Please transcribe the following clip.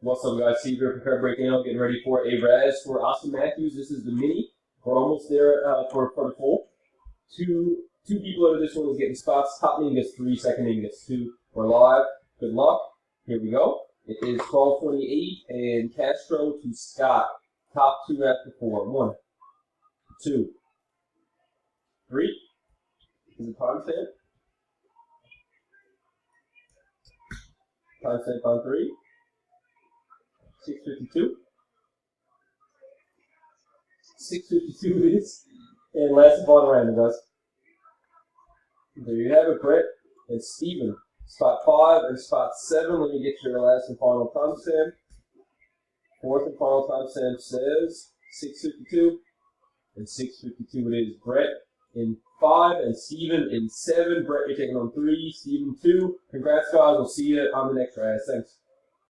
What's up, guys? Steve here, prepare breaking out, getting ready for a res for Austin Matthews. This is the mini. We're almost there for the full. Two people out of this one is getting spots. Top name gets 3, second name gets 2. We're live. Good luck. Here we go. It is 12:28 and Castro to Scott. Top 2 after 4. 1, 2, 3. Is it timestamp? Timestamp on 3. 6:52. 6:52 it is. And last upon random, guys. There you have it, Brett and Steven. Spot 5 and spot 7. Let me get your last and final timestamp. Fourth and final timestamp says 6:52. And 6:52 it is. Brett in 5 and Steven in 7. Brett, you're taking on 3. Steven 2. Congrats, guys. We'll see you on the next rise. Thanks.